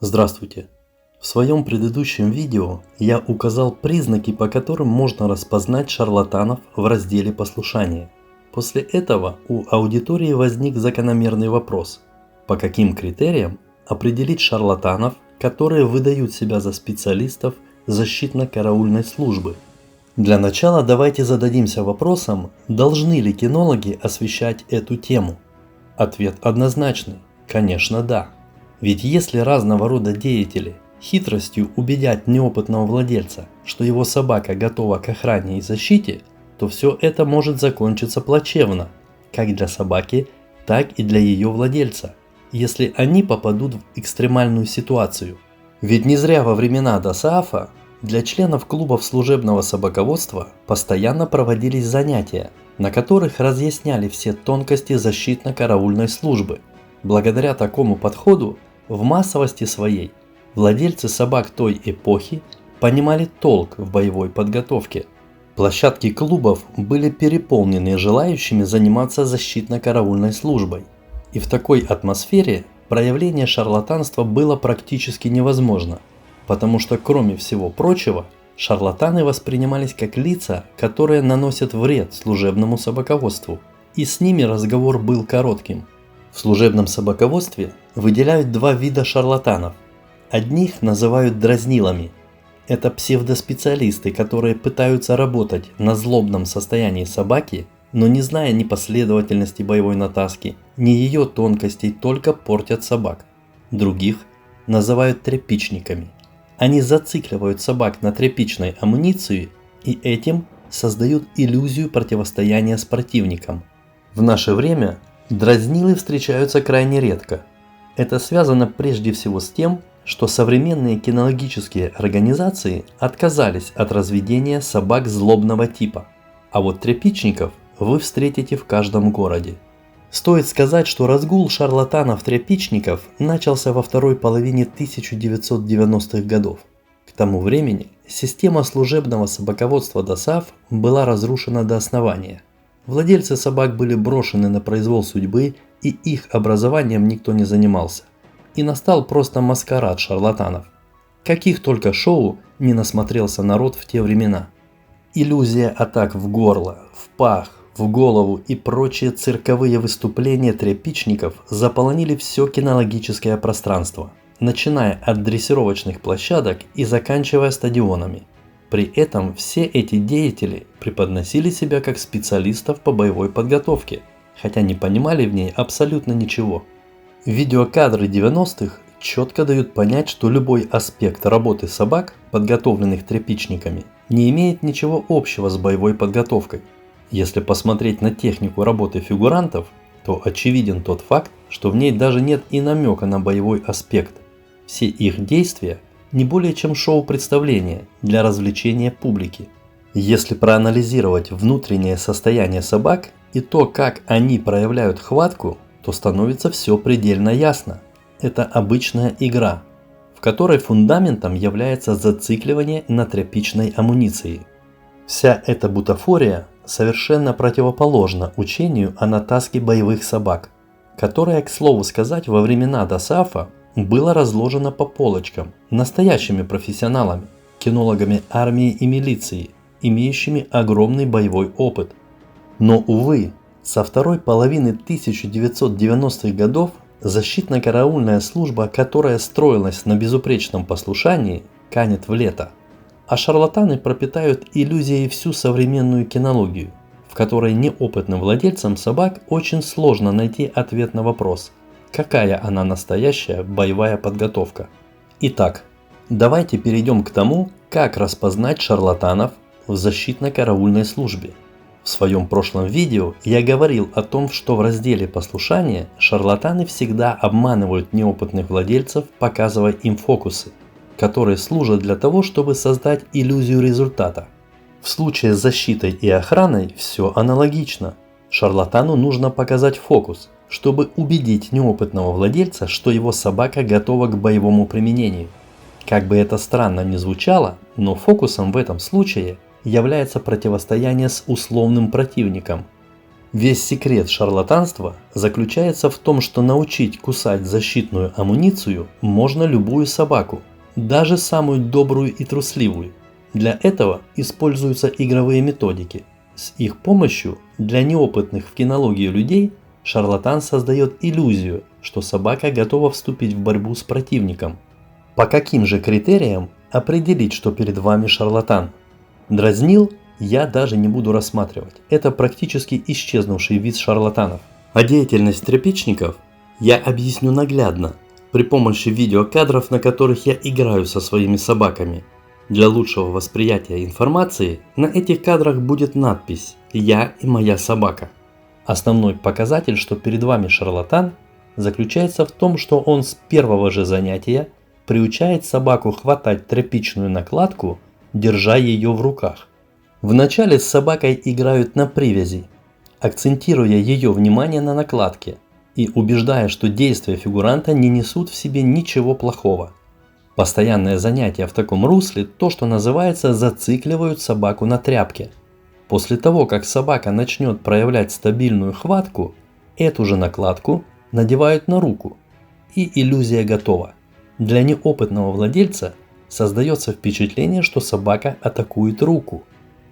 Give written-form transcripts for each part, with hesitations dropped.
Здравствуйте! В своем предыдущем видео я указал признаки, по которым можно распознать шарлатанов в разделе послушания. После этого у аудитории возник закономерный вопрос: по каким критериям определить шарлатанов, которые выдают себя за специалистов защитно-караульной службы? Для начала давайте зададимся вопросом, должны ли кинологи освещать эту тему. Ответ однозначный: конечно, да. Ведь если разного рода деятели хитростью убедят неопытного владельца, что его собака готова к охране и защите, то все это может закончиться плачевно, как для собаки, так и для ее владельца, если они попадут в экстремальную ситуацию. Ведь не зря во времена ДОСААФа для членов клубов служебного собаководства постоянно проводились занятия, на которых разъясняли все тонкости защитно-караульной службы. Благодаря такому подходу в массовости своей владельцы собак той эпохи понимали толк в боевой подготовке. Площадки клубов были переполнены желающими заниматься защитно-караульной службой. И в такой атмосфере проявление шарлатанства было практически невозможно, потому что, кроме всего прочего, шарлатаны воспринимались как лица, которые наносят вред служебному собаководству, и с ними разговор был коротким. В служебном собаководстве выделяют два вида шарлатанов. Одних называют дразнилами. Это псевдоспециалисты, которые пытаются работать на злобном состоянии собаки, но не зная ни последовательности боевой натаски, ни ее тонкостей, только портят собак. Других называют тряпичниками. Они зацикливают собак на тряпичной амуниции и этим создают иллюзию противостояния с противником. В наше время дразнилы встречаются крайне редко. Это связано прежде всего с тем, что современные кинологические организации отказались от разведения собак злобного типа, а вот тряпичников вы встретите в каждом городе. Стоит сказать, что разгул шарлатанов-тряпичников начался во второй половине 1990-х годов. К тому времени система служебного собаководства ДОСААФ была разрушена до основания. Владельцы собак были брошены на произвол судьбы, и их образованием никто не занимался. И настал просто маскарад шарлатанов. Каких только шоу не насмотрелся народ в те времена. Иллюзия атак в горло, в пах, в голову и прочие цирковые выступления тряпичников заполонили все кинологическое пространство, начиная от дрессировочных площадок и заканчивая стадионами. При этом все эти деятели преподносили себя как специалистов по боевой подготовке, хотя не понимали в ней абсолютно ничего. Видеокадры 90-х четко дают понять, что любой аспект работы собак, подготовленных тряпичниками, не имеет ничего общего с боевой подготовкой. Если посмотреть на технику работы фигурантов, то очевиден тот факт, что в ней даже нет и намека на боевой аспект. Все их действия не более чем шоу-представление для развлечения публики. Если проанализировать внутреннее состояние собак и то, как они проявляют хватку, то становится все предельно ясно. Это обычная игра, в которой фундаментом является зацикливание на тряпичной амуниции. Вся эта бутафория совершенно противоположна учению о натаске боевых собак, которое, к слову сказать, во времена ДОСААФа было разложено по полочкам настоящими профессионалами, кинологами армии и милиции, имеющими огромный боевой опыт. Но, увы, со второй половины 1990-х годов защитно-караульная служба, которая строилась на безупречном послушании, канет в лето, а шарлатаны пропитают иллюзией всю современную кинологию, в которой неопытным владельцам собак очень сложно найти ответ на вопрос, какая она настоящая боевая подготовка. Итак, давайте перейдем к тому, как распознать шарлатанов в защитно-караульной службе. В своем прошлом видео я говорил о том, что в разделе послушания шарлатаны всегда обманывают неопытных владельцев, показывая им фокусы, которые служат для того, чтобы создать иллюзию результата. В случае с защитой и охраной все аналогично. Шарлатану нужно показать фокус, чтобы убедить неопытного владельца, что его собака готова к боевому применению. Как бы это странно ни звучало, но фокусом в этом случае является противостояние с условным противником. Весь секрет шарлатанства заключается в том, что научить кусать защитную амуницию можно любую собаку, даже самую добрую и трусливую. Для этого используются игровые методики. С их помощью для неопытных в кинологии людей шарлатан создает иллюзию, что собака готова вступить в борьбу с противником. По каким же критериям определить, что перед вами шарлатан? Дразнил я даже не буду рассматривать. Это практически исчезнувший вид шарлатанов. А деятельность тряпичников я объясню наглядно при помощи видеокадров, на которых я играю со своими собаками. Для лучшего восприятия информации на этих кадрах будет надпись «Я и моя собака». Основной показатель, что перед вами шарлатан, заключается в том, что он с первого же занятия приучает собаку хватать тряпичную накладку, держа ее в руках. Вначале с собакой играют на привязи, акцентируя ее внимание на накладке и убеждая, что действия фигуранта не несут в себе ничего плохого. Постоянное занятие в таком русле то, что называется, зацикливают собаку на тряпке. После того, как собака начнет проявлять стабильную хватку, эту же накладку надевают на руку, и иллюзия готова. Для неопытного владельца создается впечатление, что собака атакует руку.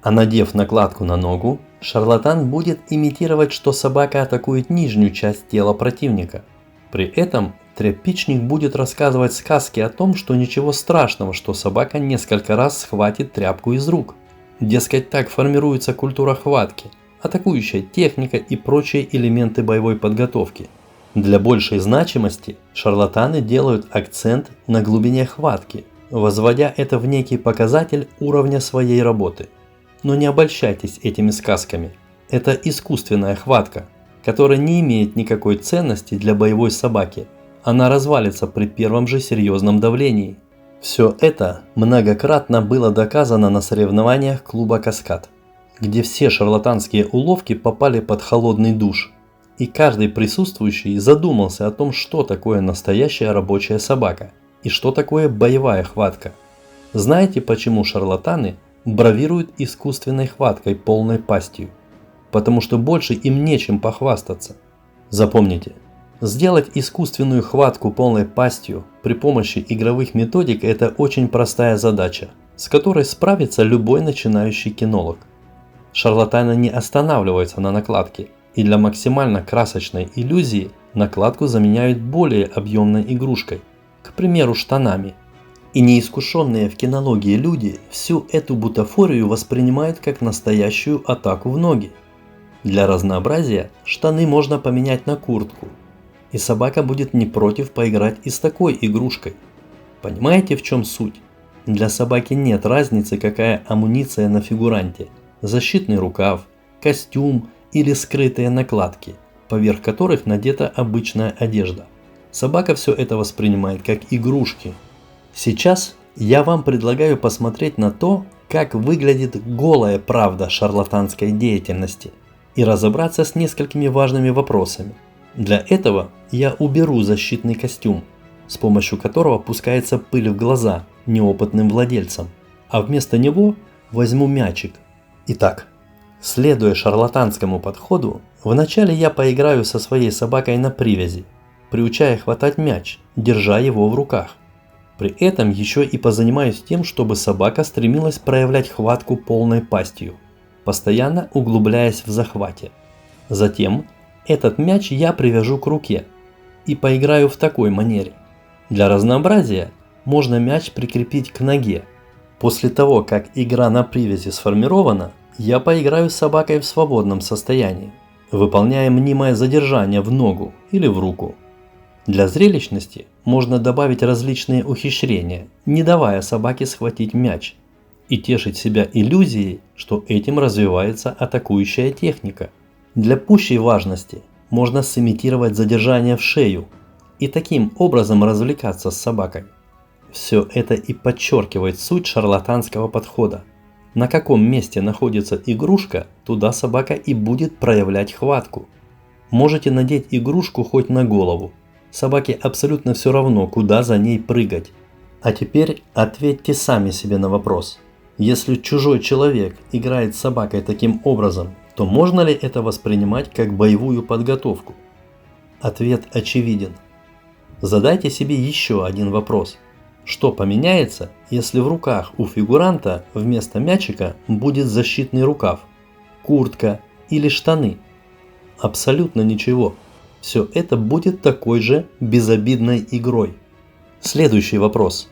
А надев накладку на ногу, шарлатан будет имитировать, что собака атакует нижнюю часть тела противника. При этом тряпичник будет рассказывать сказки о том, что ничего страшного, что собака несколько раз схватит тряпку из рук. Дескать, так формируется культура хватки, атакующая техника и прочие элементы боевой подготовки. Для большей значимости шарлатаны делают акцент на глубине хватки, возводя это в некий показатель уровня своей работы. Но не обольщайтесь этими сказками. Это искусственная хватка, которая не имеет никакой ценности для боевой собаки. Она развалится при первом же серьезном давлении. Все это многократно было доказано на соревнованиях клуба «Каскад», где все шарлатанские уловки попали под холодный душ. И каждый присутствующий задумался о том, что такое настоящая рабочая собака и что такое боевая хватка. Знаете, почему шарлатаны бравируют искусственной хваткой полной пастью? Потому что больше им нечем похвастаться. Запомните, сделать искусственную хватку полной пастью при помощи игровых методик – это очень простая задача, с которой справится любой начинающий кинолог. Шарлатаны не останавливаются на накладке, и для максимально красочной иллюзии накладку заменяют более объемной игрушкой, к примеру штанами. И неискушенные в кинологии люди всю эту бутафорию воспринимают как настоящую атаку в ноги. Для разнообразия штаны можно поменять на куртку, и собака будет не против поиграть и с такой игрушкой. Понимаете, в чем суть? Для собаки нет разницы, какая амуниция на фигуранте – защитный рукав, костюм или скрытые накладки, поверх которых надета обычная одежда. Собака все это воспринимает как игрушки. Сейчас я вам предлагаю посмотреть на то, как выглядит голая правда шарлатанской деятельности и разобраться с несколькими важными вопросами. Для этого я уберу защитный костюм, с помощью которого пускается пыль в глаза неопытным владельцам, а вместо него возьму мячик. Итак, следуя шарлатанскому подходу, вначале я поиграю со своей собакой на привязи, приучая хватать мяч, держа его в руках. При этом еще и позанимаюсь тем, чтобы собака стремилась проявлять хватку полной пастью, постоянно углубляясь в захвате. Затем этот мяч я привяжу к руке и поиграю в такой манере. Для разнообразия можно мяч прикрепить к ноге. После того, как игра на привязи сформирована, я поиграю с собакой в свободном состоянии, выполняя мнимое задержание в ногу или в руку. Для зрелищности можно добавить различные ухищрения, не давая собаке схватить мяч, и тешить себя иллюзией, что этим развивается атакующая техника. Для пущей важности можно сымитировать задержание в шею и таким образом развлекаться с собакой. Все это и подчеркивает суть шарлатанского подхода. На каком месте находится игрушка, туда собака и будет проявлять хватку. Можете надеть игрушку хоть на голову. Собаке абсолютно все равно, куда за ней прыгать. А теперь ответьте сами себе на вопрос. Если чужой человек играет с собакой таким образом, то можно ли это воспринимать как боевую подготовку? Ответ очевиден. Задайте себе еще один вопрос. Что поменяется, если в руках у фигуранта вместо мячика будет защитный рукав, куртка или штаны? Абсолютно ничего. Все это будет такой же безобидной игрой. Следующий вопрос.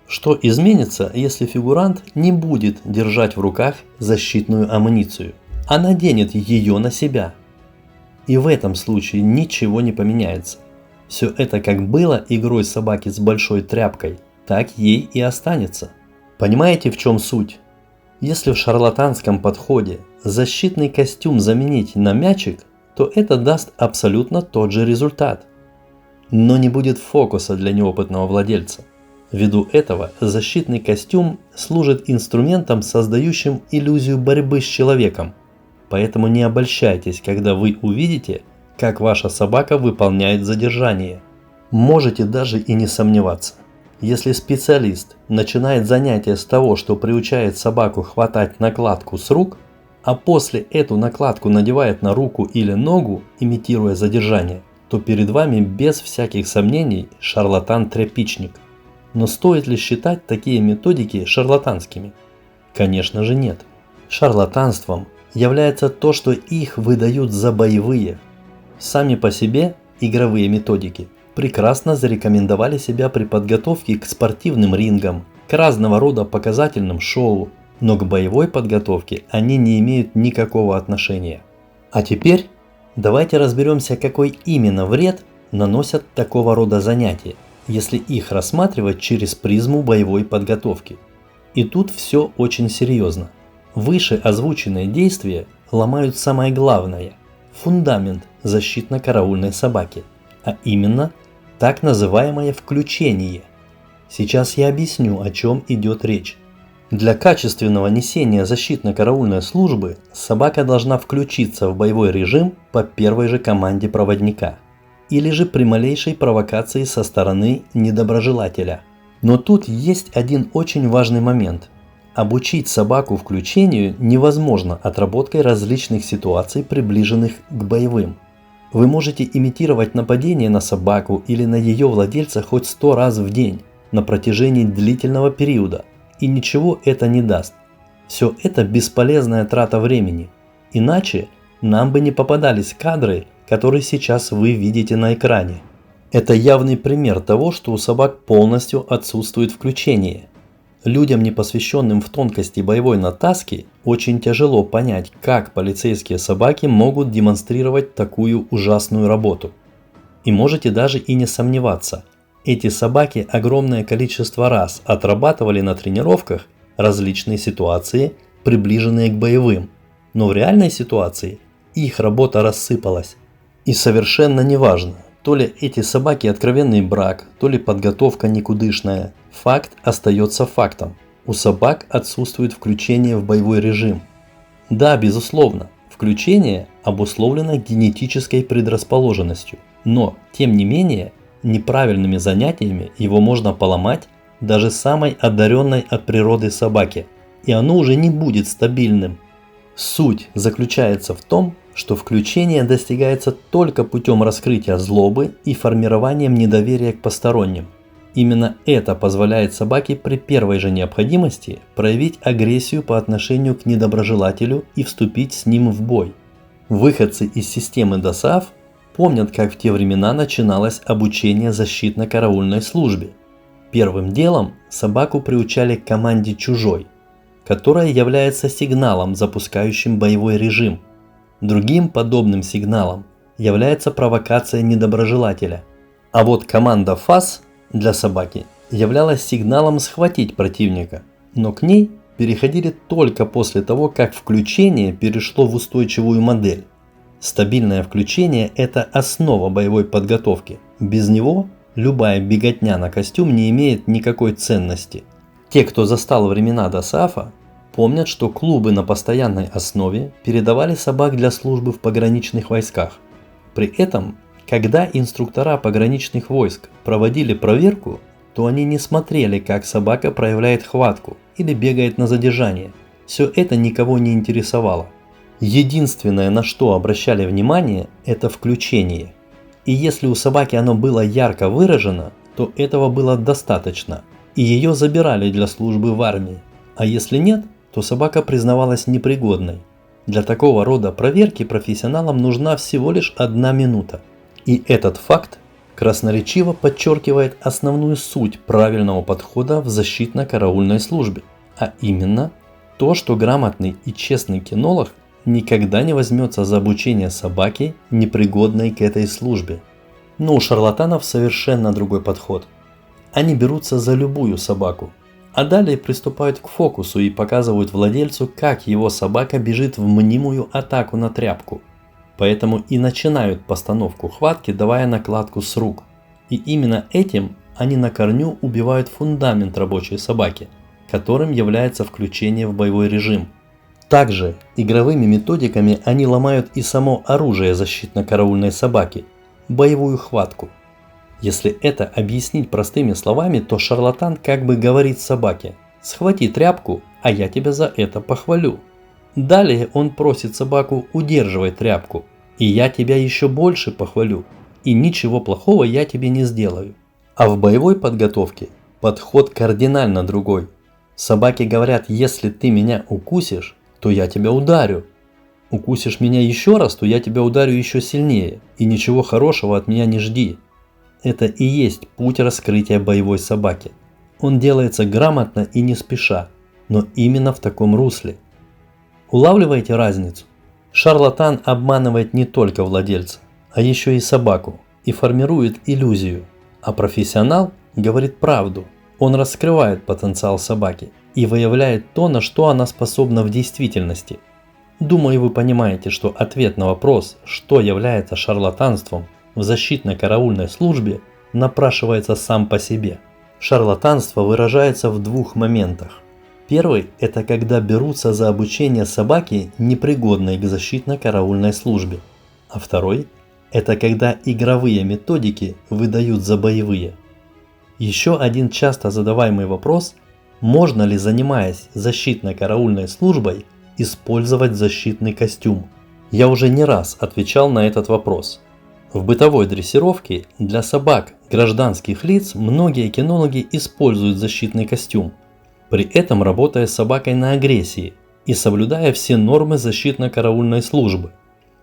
Что изменится, если фигурант не будет держать в руках защитную амуницию, а наденет ее на себя? И в этом случае ничего не поменяется. Все это как было игрой собаки с большой тряпкой, так ей и останется. Понимаете, в чем суть? Если в шарлатанском подходе защитный костюм заменить на мячик, то это даст абсолютно тот же результат. Но не будет фокуса для неопытного владельца. Ввиду этого защитный костюм служит инструментом, создающим иллюзию борьбы с человеком. Поэтому не обольщайтесь, когда вы увидите, как ваша собака выполняет задержание. Можете даже и не сомневаться. Если специалист начинает занятие с того, что приучает собаку хватать накладку с рук, а после эту накладку надевает на руку или ногу, имитируя задержание, то перед вами без всяких сомнений шарлатан-тряпичник. Но стоит ли считать такие методики шарлатанскими? Конечно же нет. Шарлатанством является то, что их выдают за боевые. Сами по себе игровые методики прекрасно зарекомендовали себя при подготовке к спортивным рингам, к разного рода показательным шоу, но к боевой подготовке они не имеют никакого отношения. А теперь давайте разберемся, какой именно вред наносят такого рода занятия, если их рассматривать через призму боевой подготовки. И тут все очень серьезно. Выше озвученные действия ломают самое главное – фундамент защитно-караульной собаки, а именно так называемое включение. Сейчас я объясню, о чем идет речь. Для качественного несения защитно-караульной службы собака должна включиться в боевой режим по первой же команде проводника или же при малейшей провокации со стороны недоброжелателя. Но тут есть один очень важный момент. Обучить собаку включению невозможно отработкой различных ситуаций, приближенных к боевым. Вы можете имитировать нападение на собаку или на ее владельца хоть 100 раз в день на протяжении длительного периода, и ничего это не даст. Все это бесполезная трата времени. Иначе нам бы не попадались кадры, которые сейчас вы видите на экране. Это явный пример того, что у собак полностью отсутствует включение. Людям, не посвященным в тонкости боевой натаски, очень тяжело понять, как полицейские собаки могут демонстрировать такую ужасную работу. И можете даже и не сомневаться, эти собаки огромное количество раз отрабатывали на тренировках различные ситуации, приближенные к боевым, но в реальной ситуации их работа рассыпалась. И совершенно неважно, то ли эти собаки откровенный брак, то ли подготовка никудышная. Факт остается фактом. У собак отсутствует включение в боевой режим. Да, безусловно, включение обусловлено генетической предрасположенностью, но, тем не менее, неправильными занятиями его можно поломать даже самой одаренной от природы собаке, и оно уже не будет стабильным. Суть заключается в том, что включение достигается только путем раскрытия злобы и формированием недоверия к посторонним. Именно это позволяет собаке при первой же необходимости проявить агрессию по отношению к недоброжелателю и вступить с ним в бой. Выходцы из системы ДОСААФ помнят, как в те времена начиналось обучение защитно-караульной службе. Первым делом собаку приучали к команде «чужой», которая является сигналом, запускающим боевой режим. Другим подобным сигналом является провокация недоброжелателя. А вот команда «ФАС» для собаки являлась сигналом схватить противника, но к ней переходили только после того, как включение перешло в устойчивую модель. Стабильное включение – это основа боевой подготовки. Без него любая беготня на костюм не имеет никакой ценности. Те, кто застал времена ДОСААФа, помнят, что клубы на постоянной основе передавали собак для службы в пограничных войсках. При этом, когда инструктора пограничных войск проводили проверку, то они не смотрели, как собака проявляет хватку или бегает на задержание. Все это никого не интересовало. Единственное, на что обращали внимание, это включение. И если у собаки оно было ярко выражено, то этого было достаточно, и ее забирали для службы в армии. А если нет, то собака признавалась непригодной. Для такого рода проверки профессионалам нужна всего лишь 1 минута. И этот факт красноречиво подчеркивает основную суть правильного подхода в защитно-караульной службе, а именно то, что грамотный и честный кинолог никогда не возьмется за обучение собаки, непригодной к этой службе. Но у шарлатанов совершенно другой подход. Они берутся за любую собаку, а далее приступают к фокусу и показывают владельцу, как его собака бежит в мнимую атаку на тряпку. Поэтому и начинают постановку хватки, давая накладку с рук. И именно этим они на корню убивают фундамент рабочей собаки, которым является включение в боевой режим. Также игровыми методиками они ломают и само оружие защитно-караульной собаки – боевую хватку. Если это объяснить простыми словами, то шарлатан как бы говорит собаке: «Схвати тряпку, а я тебя за это похвалю». Далее он просит собаку удерживать тряпку, и я тебя еще больше похвалю, и ничего плохого я тебе не сделаю. А в боевой подготовке подход кардинально другой. Собаки говорят: если ты меня укусишь, то я тебя ударю. Укусишь меня еще раз, то я тебя ударю еще сильнее, и ничего хорошего от меня не жди. Это и есть путь раскрытия боевой собаки. Он делается грамотно и не спеша, но именно в таком русле. Улавливаете разницу? Шарлатан обманывает не только владельца, а еще и собаку, и формирует иллюзию. А профессионал говорит правду. Он раскрывает потенциал собаки и выявляет то, на что она способна в действительности. Думаю, вы понимаете, что ответ на вопрос, что является шарлатанством в защитно-караульной службе, напрашивается сам по себе. Шарлатанство выражается в 2 моментах. Первый – это когда берутся за обучение собаки, непригодной к защитно-караульной службе. А второй – это когда игровые методики выдают за боевые. Еще один часто задаваемый вопрос – можно ли, занимаясь защитно-караульной службой, использовать защитный костюм? Я уже не раз отвечал на этот вопрос. В бытовой дрессировке для собак гражданских лиц многие кинологи используют защитный костюм, при этом работая с собакой на агрессии и соблюдая все нормы защитно-караульной службы.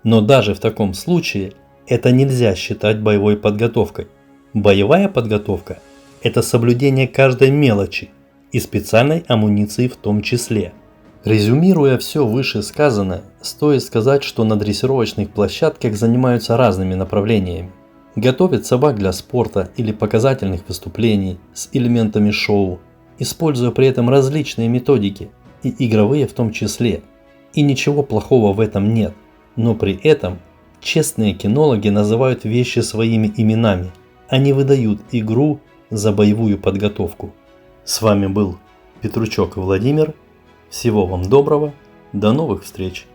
Но даже в таком случае это нельзя считать боевой подготовкой. Боевая подготовка – это соблюдение каждой мелочи и специальной амуниции в том числе. Резюмируя все вышесказанное, стоит сказать, что на дрессировочных площадках занимаются разными направлениями. Готовят собак для спорта или показательных выступлений с элементами шоу, используя при этом различные методики, и игровые в том числе. И ничего плохого в этом нет, но при этом честные кинологи называют вещи своими именами, а не выдают игру за боевую подготовку. С вами был Петручок Владимир. Всего вам доброго, до новых встреч!